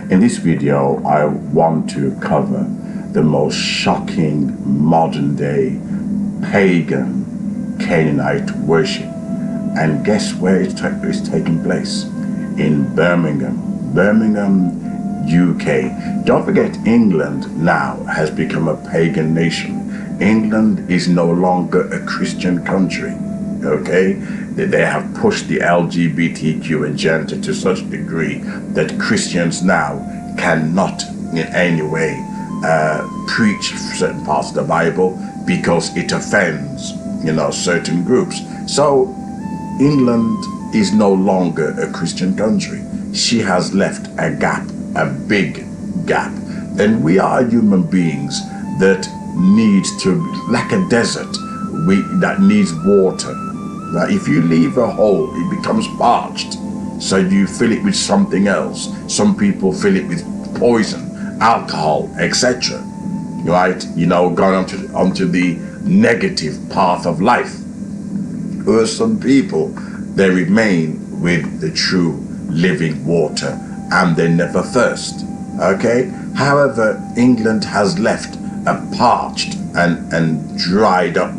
In this video, I want to cover the most shocking modern day pagan Canaanite worship. And guess where it's taking place? In Birmingham, UK. Don't forget, England now has become a pagan nation. England is no longer a Christian country, okay? They have pushed the LGBTQ agenda to such a degree that Christians now cannot in any way preach certain parts of the Bible because it offends, certain groups. So England is no longer a Christian country. She has left a gap, a big gap. And we are human beings that needs to, like a desert, that needs water. Now, if you leave a hole, it becomes parched. So you fill it with something else. Some people fill it with poison, alcohol, etc. Right? Going onto the negative path of life. Or some people, they remain with the true living water and they never thirst. Okay? However, England has left a parched and dried up,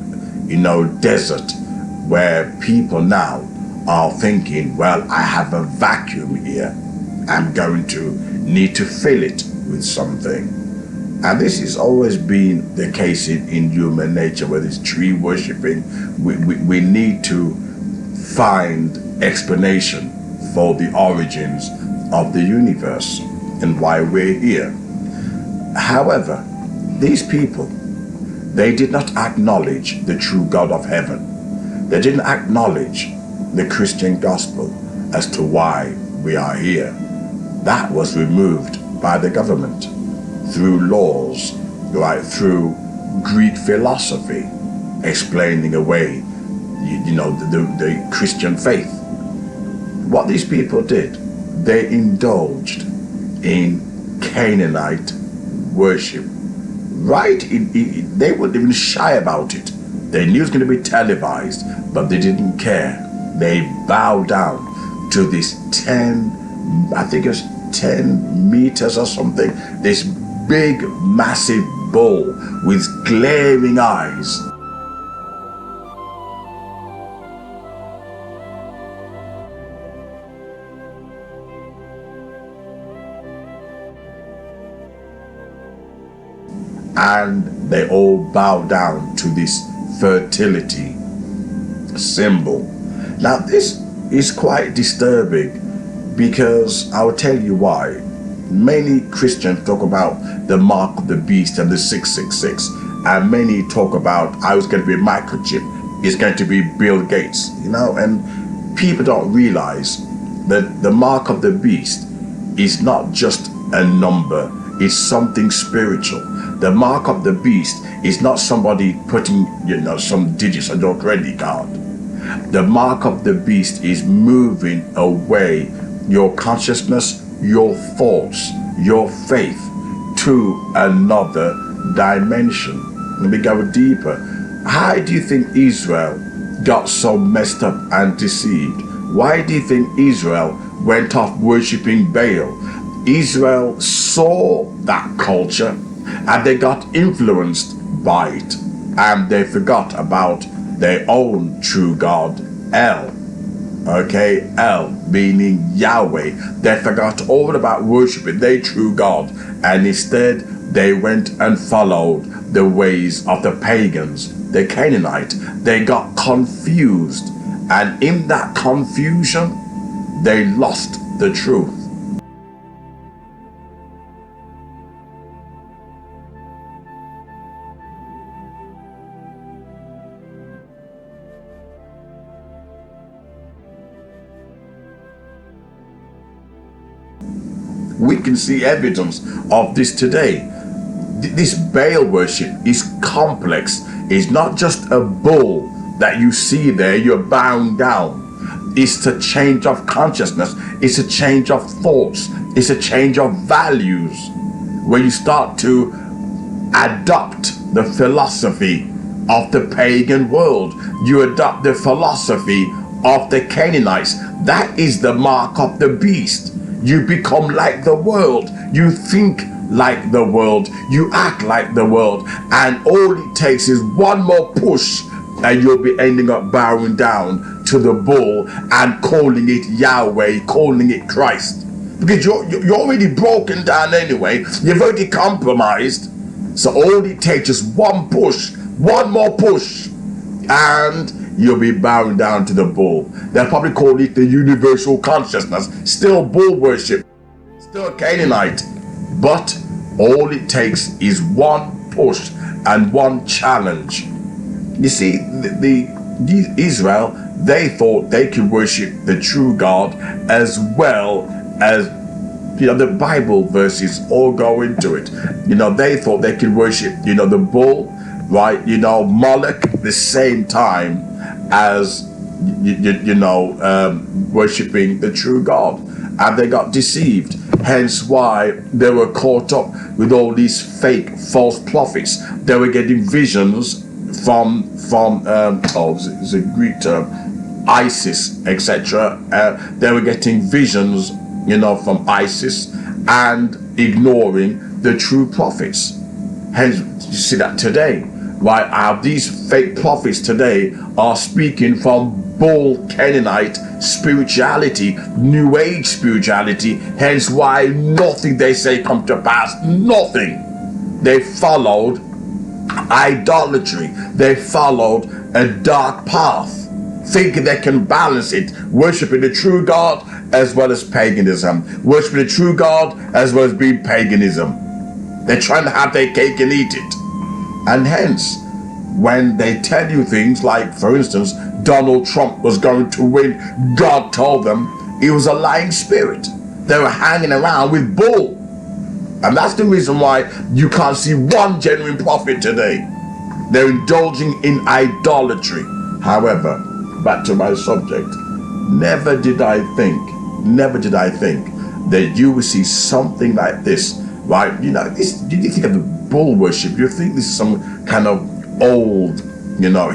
desert where people now are thinking, well, I have a vacuum here. I'm going to need to fill it with something. And this has always been the case in human nature, whether it's tree worshipping. We need to find explanation for the origins of the universe and why we're here. However, these people, they did not acknowledge the true God of heaven. They didn't acknowledge the Christian gospel as to why we are here. That was removed by the government through laws, right, through Greek philosophy, explaining away, the Christian faith. What these people did, they indulged in Canaanite worship. Right? They weren't even shy about it. They knew it was going to be televised, but they didn't care. They bowed down to this 10 meters or something, this big, massive bull with glaring eyes. And they all bow down to this fertility symbol. Now, this is quite disturbing because I'll tell you why. Many Christians talk about the mark of the beast and the 666, and many talk about how it's going to be a microchip, it's going to be Bill Gates, and people don't realize that the mark of the beast is not just a number, it's something spiritual. The mark of the beast is not somebody putting, some digits on your credit card. The mark of the beast is moving away your consciousness, your thoughts, your faith to another dimension. Let me go deeper. How do you think Israel got so messed up and deceived? Why do you think Israel went off worshipping Baal? Israel saw that culture and they got influenced by it, and they forgot about their own true God, El. Okay, El meaning Yahweh. They forgot all about worshiping their true God, and instead they went and followed the ways of the pagans, the Canaanite. They got confused, and in that confusion they lost the truth. We can see evidence of this today. This Baal worship is complex. It's not just a bull that you see there, you're bowing down. It's a change of consciousness. It's a change of thoughts. It's a change of values. Where you start to adopt the philosophy of the pagan world. You adopt the philosophy of the Canaanites. That is the mark of the beast. you become like the world. You think like the world, you act like the world, and all it takes is one more push and you'll be ending up bowing down to the bull and calling it Yahweh, calling it Christ, because you're already broken down anyway. You've already compromised. So all it takes is one push, one more push, and you'll be bowing down to the bull. They'll probably call it the universal consciousness, still bull worship, still Canaanite. But all it takes is one push and one challenge. You see, the Israel, they thought they could worship the true God as well as, the Bible verses all go into it. They thought they could worship, the bull, right? Moloch, the same time as, worshiping the true God. And they got deceived. Hence why they were caught up with all these fake false prophets. They were getting visions from it's a Greek term, ISIS, etc. They were getting visions, from ISIS, and ignoring the true prophets. Hence, you see that today, right? These fake prophets today are speaking from Baal Canaanite spirituality, New Age spirituality. Hence why nothing they say come to pass. Nothing. They followed idolatry. They followed a dark path, thinking they can balance it, worshiping the true God as well as paganism, worshiping the true God as well as being paganism. They're trying to have their cake and eat it. And hence, when they tell you things like, for instance, Donald Trump was going to win, God told them he was a lying spirit. They were hanging around with bull. And that's the reason why you can't see one genuine prophet today. They're indulging in idolatry. However, back to my subject, never did I think that you would see something like this, right? You think of the bull worship, you think this is some kind of old,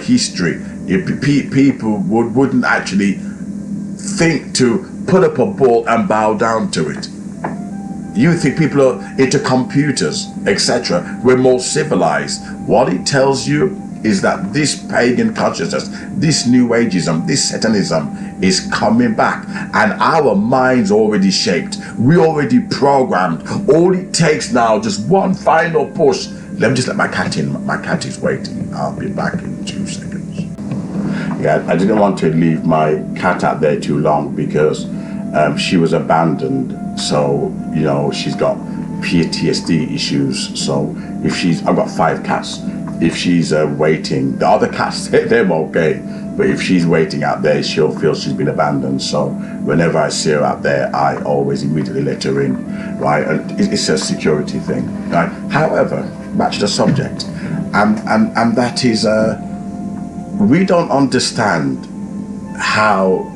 history. People wouldn't actually think to put up a bull and bow down to it. You think people are into computers, etc. We're more civilized. What it tells you is that this pagan consciousness, this New Ageism, this Satanism is coming back, and our minds already shaped. We already programmed. All it takes now, just one final push. Let me just let my cat in. My cat is waiting. I'll be back in 2 seconds. Yeah, I didn't want to leave my cat out there too long because she was abandoned. So, she's got PTSD issues. So I've got 5 cats. If she's waiting, the other cats, they're okay. But if she's waiting out there, she'll feel she's been abandoned. So whenever I see her out there, I always immediately let her in, right? And it's a security thing, right? However, back to the subject, and that is, we don't understand how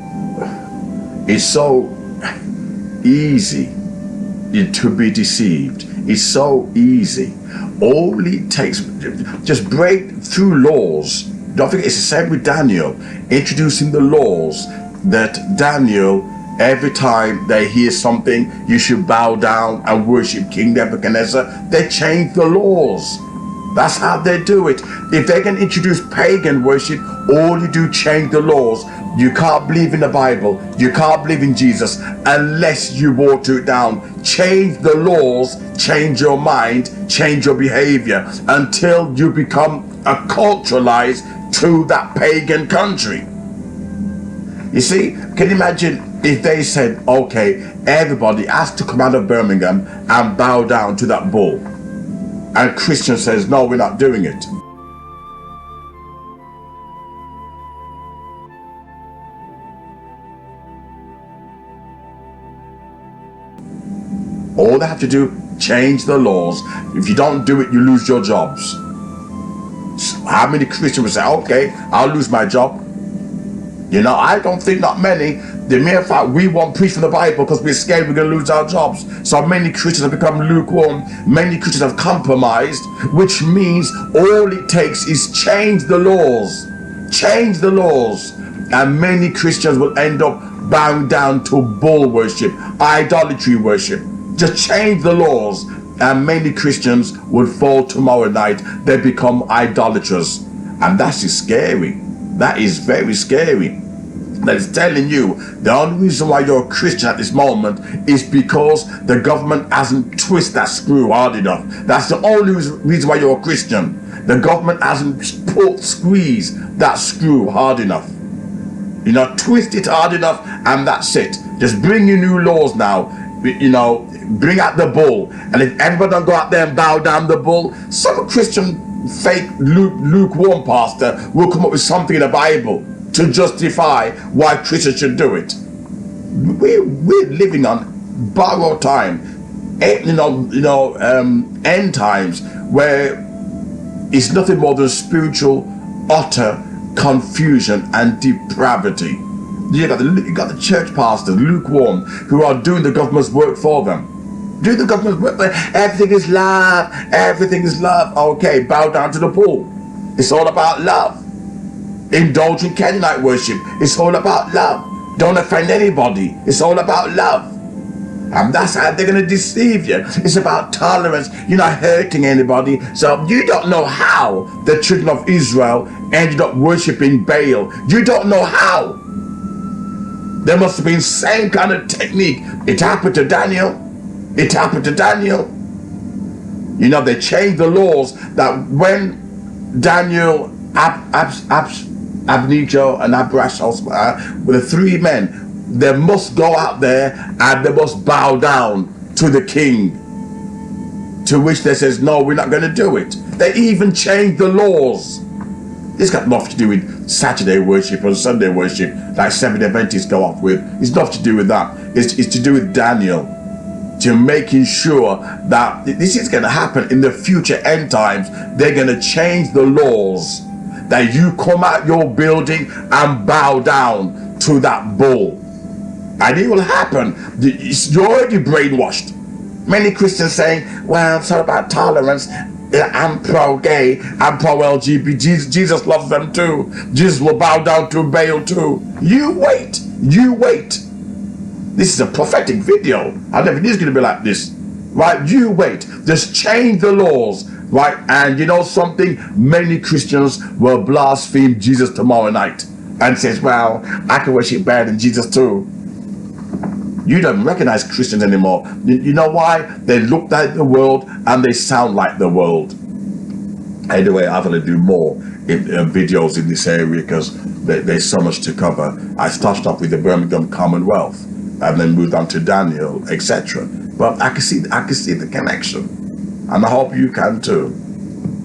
it's so easy to be deceived. It's so easy. All it takes, just break through laws. Don't forget, it's the same with Daniel, introducing the laws that Daniel, every time they hear something, you should bow down and worship King Nebuchadnezzar. They change the laws. That's how they do it. If they can introduce pagan worship, all you do change the laws. You can't believe in the Bible. You can't believe in Jesus unless you water it down. Change the laws, change your mind, change your behavior until you become acculturalized to that pagan country. You see, can you imagine if they said, okay, everybody has to come out of Birmingham and bow down to that bull, and Christian says, no, we're not doing it. All they have to do, change the laws. If you don't do it, you lose your jobs. So how many Christians will say, okay, I'll lose my job? I don't think not many. The mere fact we won't preach from the Bible because we're scared we're going to lose our jobs. So many Christians have become lukewarm. Many Christians have compromised, which means all it takes is change the laws. Change the laws. And many Christians will end up bowing down to bull worship, idolatry worship. Just change the laws, and many Christians would fall tomorrow night. They become idolaters, and that is scary. That is very scary. That is telling you the only reason why you're a Christian at this moment is because the government hasn't twisted that screw hard enough. That's the only reason why you're a Christian. The government hasn't squeezed that screw hard enough. You know, twist it hard enough, and that's it. Just bring you new laws now. You know, bring out the bull, and if everybody don't go out there and bow down the bull, some Christian fake lukewarm pastor will come up with something in the Bible to justify why Christians should do it. We're living on borrowed time, end times, where it's nothing more than spiritual utter confusion and depravity. You got the church pastors, lukewarm, who are doing the government's work for them. Do the government's work. Everything is love. Everything is love. Okay, bow down to the bull. It's all about love. Indulge in Canaanite worship. It's all about love. Don't offend anybody. It's all about love. And that's how they're going to deceive you. It's about tolerance. You're not hurting anybody. So you don't know how the children of Israel ended up worshipping Baal. You don't know how. There must have been same kind of technique. It happened to Daniel. It happened to Daniel. You know, they changed the laws that when Daniel, Abednego, and Abrashos were the three men, they must go out there and they must bow down to the king. To which they says, no, we're not going to do it. They even changed the laws. It's got nothing to do with Saturday worship or Sunday worship like Seventh-day Adventists go off with. It's nothing to do with that. It's to do with Daniel, to making sure that this is going to happen in the future end times. They're going to change the laws that you come out your building and bow down to that bull. And it will happen. You're already brainwashed. Many Christians saying, well, it's all about tolerance. I'm pro-gay, I'm pro-LGBT. Jesus loves them too. Jesus will bow down to Baal too. You wait. This is a prophetic video. I never knew it's going to be like this. Right? You wait. Just change the laws. Right? And you know something? Many Christians will blaspheme Jesus tomorrow night and says, well, I can worship better than Jesus too. You don't recognize Christians anymore. You know why? They look like the world and they sound like the world. Anyway, I'm going to do more videos in this area because there's so much to cover. I started off with the Birmingham Commonwealth and then moved on to Daniel, etc. But I can see the connection, and I hope you can too.